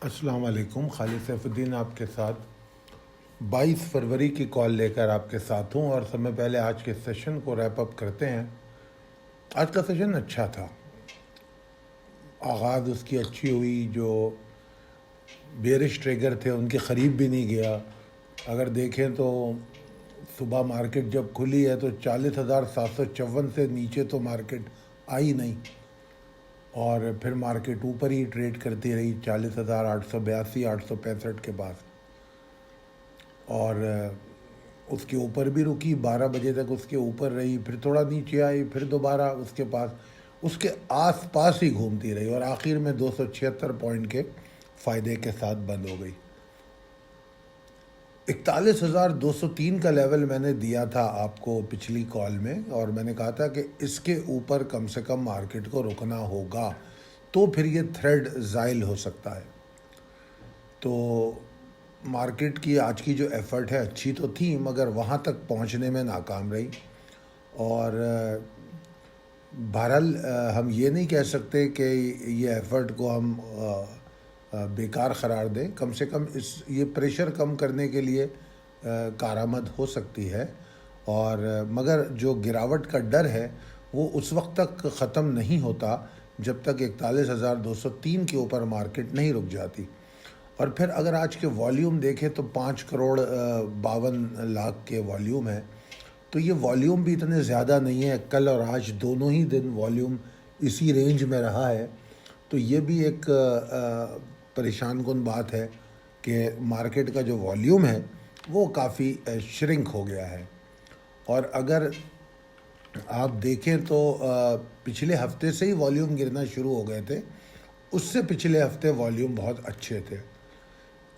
السلام علیکم، خالد سیف الدین آپ کے ساتھ 22 فروری کی کال لے کر آپ کے ساتھ ہوں، اور سب میں پہلے آج کے سیشن کو ریپ اپ کرتے ہیں۔ آج کا سیشن اچھا تھا، آغاز اس کی اچھی ہوئی، جو بیئرش ٹریگر تھے ان کے قریب بھی نہیں گیا۔ اگر دیکھیں تو صبح مارکیٹ جب کھلی ہے تو 40,754 سے نیچے تو مارکیٹ آئی نہیں، اور پھر مارکیٹ اوپر ہی ٹریڈ کرتی رہی 40,882 865 کے پاس، اور اس کے اوپر بھی رکی 12 بجے تک اس کے اوپر رہی، پھر تھوڑا نیچے آئی، پھر دوبارہ اس کے پاس اس کے آس پاس ہی گھومتی رہی، اور آخر میں 276 پوائنٹ کے فائدے کے ساتھ بند ہو گئی۔ 41,203 کا لیول میں نے دیا تھا آپ کو پچھلی کال میں، اور میں نے کہا تھا کہ اس کے اوپر کم سے کم مارکیٹ کو رکنا ہوگا، تو پھر یہ تھریڈ زائل ہو سکتا ہے۔ تو مارکیٹ کی آج کی جو ایفرٹ ہے اچھی تو تھی، مگر وہاں تک پہنچنے میں ناکام رہی، اور بہرحال ہم یہ نہیں کہہ سکتے کہ یہ ایفرٹ کو ہم بیکار قرار دیں، کم سے کم یہ پریشر کم کرنے کے لیے کارآمد ہو سکتی ہے، اور مگر جو گراوٹ کا ڈر ہے وہ اس وقت تک ختم نہیں ہوتا جب تک 41,203 کے اوپر مارکیٹ نہیں رک جاتی۔ اور پھر اگر آج کے والیوم دیکھیں تو 5,52,00,000 کے والیوم ہے، تو یہ والیوم بھی اتنے زیادہ نہیں ہے، کل اور آج دونوں ہی دن والیوم اسی رینج میں رہا ہے، تو یہ بھی ایک پریشان کن بات ہے کہ مارکیٹ کا جو والیوم ہے وہ کافی شرنک ہو گیا ہے۔ اور اگر آپ دیکھیں تو پچھلے ہفتے سے ہی والیوم گرنا شروع ہو گئے تھے، اس سے پچھلے ہفتے والیوم بہت اچھے تھے،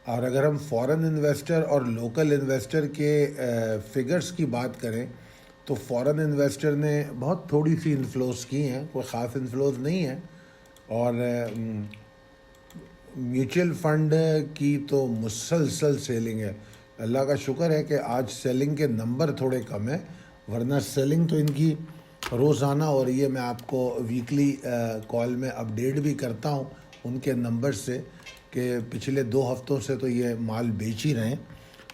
اور اگر ہم فورن انویسٹر اور لوکل انویسٹر کے فگرز کی بات کریں تو فورن انویسٹر نے بہت تھوڑی سی انفلوز کی ہیں، کوئی خاص انفلوز نہیں ہے، اور میوچل فنڈ کی تو مسلسل سیلنگ ہے۔ اللہ کا شکر ہے کہ آج سیلنگ کے نمبر تھوڑے کم ہیں، ورنہ سیلنگ تو ان کی روزانہ ہو رہی ہے۔ میں آپ کو ویکلی کال میں اپڈیٹ بھی کرتا ہوں ان کے نمبر سے، کہ پچھلے 2 ہفتوں سے تو یہ مال بیچ ہی رہے ہیں،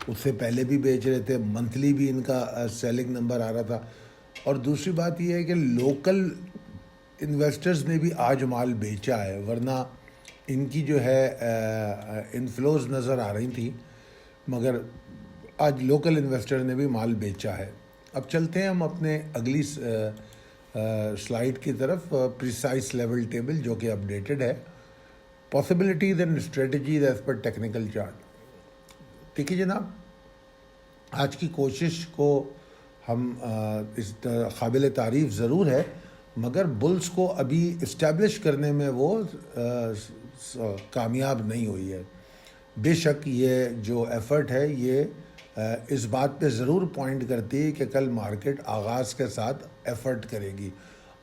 اس سے پہلے بھی بیچ رہے تھے، منتھلی بھی ان کا سیلنگ نمبر آ رہا تھا۔ اور دوسری بات یہ ہے کہ لوکل انویسٹرز نے بھی آج مال بیچا ہے، ورنہ ان کی جو ہے انفلوز نظر آ رہی تھی، مگر آج لوکل انویسٹر نے بھی مال بیچا ہے۔ اب چلتے ہیں ہم اپنے اگلی سلائیڈ کی طرف، پریسائز لیول ٹیبل جو کہ اپڈیٹڈ ہے، possibilities and strategies as per technical chart. ٹھیک ہے جناب، آج کی کوشش کو ہم اس قابل تعریف ضرور ہے، مگر بلز کو ابھی اسٹیبلش کرنے میں وہ کامیاب نہیں ہوئی ہے۔ بے شک یہ جو ایفرٹ ہے یہ اس بات پہ ضرور پوائنٹ کرتی ہے کہ کل مارکیٹ آغاز کے ساتھ ایفرٹ کرے گی،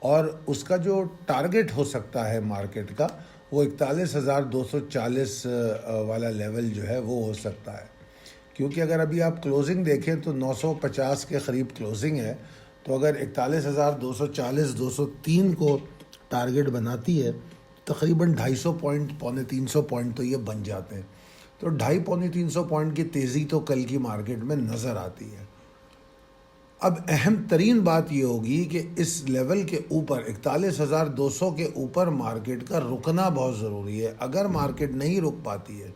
اور اس کا جو ٹارگٹ ہو سکتا ہے مارکیٹ کا وہ 41,240 والا لیول جو ہے وہ ہو سکتا ہے، کیونکہ اگر ابھی آپ کلوزنگ دیکھیں تو 950 کے قریب کلوزنگ ہے، تو اگر 41,240 203 کو ٹارگٹ بناتی ہے، تقریباً 250 پوائنٹ 250 پوائنٹ تو یہ بن جاتے ہیں، تو 250 300 پوائنٹ کی تیزی تو کل کی مارکیٹ میں نظر آتی ہے۔ اب اہم ترین بات یہ ہوگی کہ اس لیول کے اوپر 41,200 کے اوپر مارکیٹ کا رکنا بہت ضروری ہے۔ اگر مارکیٹ نہیں رک پاتی ہے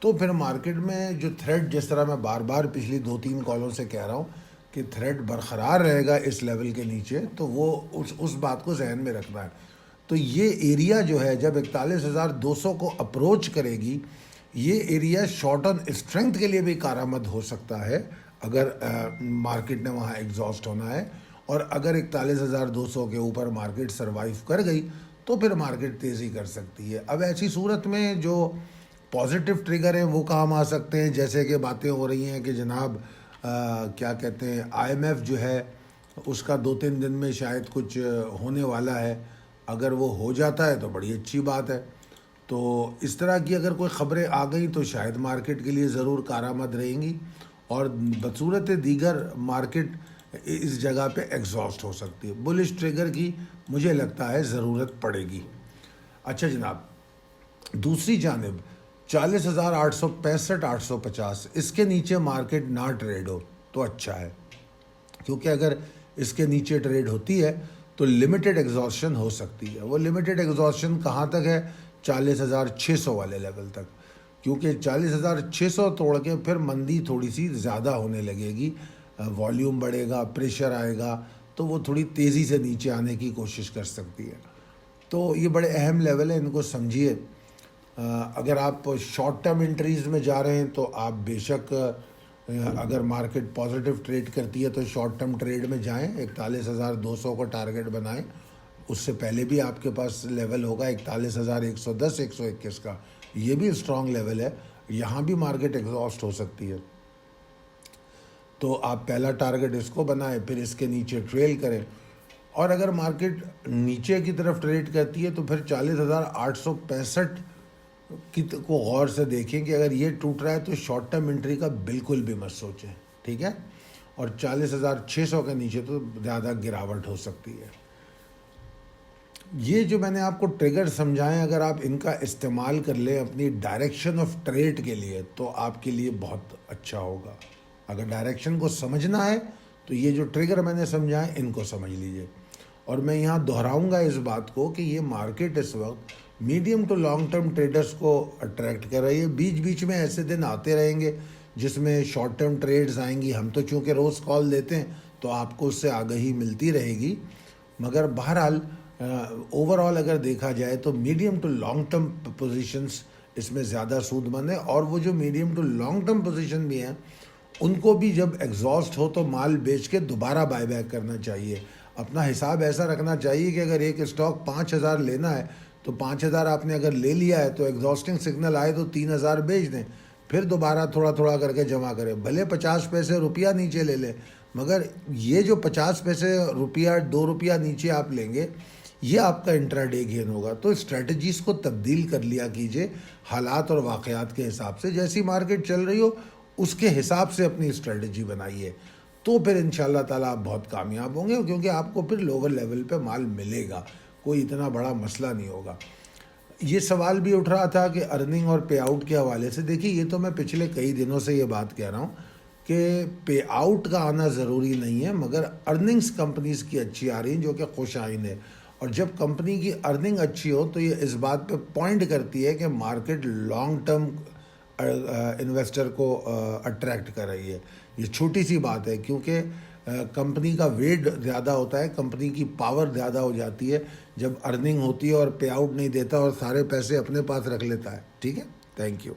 تو پھر مارکیٹ میں جو تھریڈ، جس طرح میں بار بار پچھلی 2-3 کالوں سے کہہ رہا ہوں کہ تھریڈ برقرار رہے گا اس لیول کے نیچے، تو وہ اس بات کو ذہن میں رکھنا ہے۔ تو یہ ایریا جو ہے جب 41,200 کو اپروچ کرے گی، یہ ایریا شارٹ ٹرم اسٹرینتھ کے لیے بھی کارآمد ہو سکتا ہے اگر مارکیٹ نے وہاں ایگزاسٹ ہونا ہے، اور اگر 41,200 کے اوپر مارکیٹ سروائیو کر گئی تو پھر مارکیٹ تیزی کر سکتی ہے۔ اب ایسی صورت میں جو پازیٹیو ٹریگر ہیں وہ کام آ سکتے ہیں، جیسے کہ باتیں ہو رہی ہیں کہ جناب کیا کہتے ہیں IMF جو ہے اس کا 2-3 دن میں شاید کچھ ہونے والا ہے، اگر وہ ہو جاتا ہے تو بڑی اچھی بات ہے۔ تو اس طرح کی اگر کوئی خبریں آ گئی تو شاید مارکیٹ کے لیے ضرور کارآمد رہیں گی، اور بصورت دیگر مارکیٹ اس جگہ پہ ایگزاسٹ ہو سکتی ہے۔ بلش ٹریگر کی مجھے لگتا ہے ضرورت پڑے گی۔ اچھا جناب، دوسری جانب 40,865 850 اس کے نیچے مارکیٹ نہ ٹریڈ ہو تو اچھا ہے، کیونکہ اگر اس کے نیچے ٹریڈ ہوتی ہے تو لمیٹڈ ایگزاسشن ہو سکتی ہے۔ وہ لمیٹڈ ایگزاسشن کہاں تک ہے؟ 40,600 والے لیول تک، کیونکہ 40,600 توڑ کے پھر مندی تھوڑی سی زیادہ ہونے لگے گی، والیوم بڑھے گا، پریشر آئے گا، تو وہ تھوڑی تیزی سے نیچے آنے کی کوشش کر سکتی ہے۔ تو یہ بڑے اہم لیول ہیں، ان کو سمجھیے۔ اگر آپ شارٹ ٹرم انٹریز میں جا رہے ہیں تو آپ بے شک اگر مارکیٹ پازیٹیو ٹریڈ کرتی ہے تو شارٹ ٹرم ٹریڈ میں جائیں، 41,200 کو ٹارگٹ بنائیں۔ اس سے پہلے بھی آپ کے پاس لیول ہوگا 41,110 121 کا، یہ بھی اسٹرانگ لیول ہے، یہاں بھی مارکیٹ ایگزاسٹ ہو سکتی ہے۔ تو آپ پہلا ٹارگٹ اس کو بنائیں، پھر اس کے نیچے ٹریل کریں، اور اگر مارکیٹ نیچے کی طرف ٹریڈ کرتی ہے تو پھر 40,865 کو غور سے دیکھیں کہ اگر یہ ٹوٹ رہا ہے تو شارٹ ٹرم انٹری کا بالکل بھی مت سوچیں، ٹھیک ہے؟ اور 40,600 کے نیچے تو زیادہ گراوٹ ہو سکتی ہے۔ یہ جو میں نے آپ کو ٹریگر سمجھائیں، اگر آپ ان کا استعمال کر لیں اپنی ڈائریکشن آف ٹریڈ کے لیے تو آپ کے لیے بہت اچھا ہوگا۔ اگر ڈائریکشن کو سمجھنا ہے تو یہ جو ٹریگر میں نے سمجھائیں ان کو سمجھ لیجئے۔ اور میں یہاں دہراؤں گا اس بات کو کہ یہ مارکیٹ اس وقت medium to long term traders کو اٹریکٹ کر رہی ہے۔ بیچ بیچ میں ایسے دن آتے رہیں گے جس میں شارٹ ٹرم ٹریڈز آئیں گی، ہم تو چونکہ روز کال دیتے ہیں تو آپ کو اس سے آگہی ملتی رہے گی، مگر بہرحال اوور آل اگر دیکھا جائے تو medium to long term positions اس میں زیادہ سود مند ہیں، اور وہ جو medium to long term position بھی ہیں ان کو بھی جب ایگزاسٹ ہو تو مال بیچ کے دوبارہ بائی بیک کرنا چاہیے۔ اپنا حساب ایسا رکھنا چاہیے کہ اگر ایک اسٹاک 5,000 لینا ہے تو 5,000 آپ نے اگر لے لیا ہے تو ایگزاسٹنگ سگنل آئے تو 3,000 بیچ دیں، پھر دوبارہ تھوڑا تھوڑا کر کے جمع کریں، بھلے 50 پیسے روپیہ نیچے لے لیں، مگر یہ جو 50 پیسے روپیہ 2 روپیہ نیچے آپ لیں گے یہ آپ کا انٹرا ڈے گین ہوگا۔ تو اسٹریٹجیز کو تبدیل کر لیا کیجئے حالات اور واقعات کے حساب سے، جیسی مارکیٹ چل رہی ہو اس کے حساب سے اپنی اسٹریٹجی بنائیے، تو پھر انشاءاللہ تعالیٰ آپ بہت کامیاب ہوں گے، کیونکہ آپ کو پھر لوور لیول پہ مال ملے گا، کوئی اتنا بڑا مسئلہ نہیں ہوگا۔ یہ سوال بھی اٹھ رہا تھا کہ ارننگ اور پے آؤٹ کے حوالے سے، دیکھیے یہ تو میں پچھلے کئی دنوں سے یہ بات کہہ رہا ہوں کہ پے آؤٹ کا آنا ضروری نہیں ہے، مگر ارننگز کمپنیز کی اچھی آ رہی ہیں جو کہ خوش آئند ہے، اور جب کمپنی کی ارننگ اچھی ہو تو یہ اس بات پہ پوائنٹ کرتی ہے کہ مارکیٹ لانگ ٹرم انویسٹر کو اٹریکٹ کر رہی ہے۔ یہ چھوٹی سی بات ہے، کیونکہ کمپنی کا ویٹ زیادہ ہوتا ہے، کمپنی کی پاور زیادہ ہو جاتی ہے جب ارننگ ہوتی ہے اور پے آؤٹ نہیں دیتا اور سارے پیسے اپنے پاس رکھ لیتا ہے۔ ٹھیک ہے، تھینک یو۔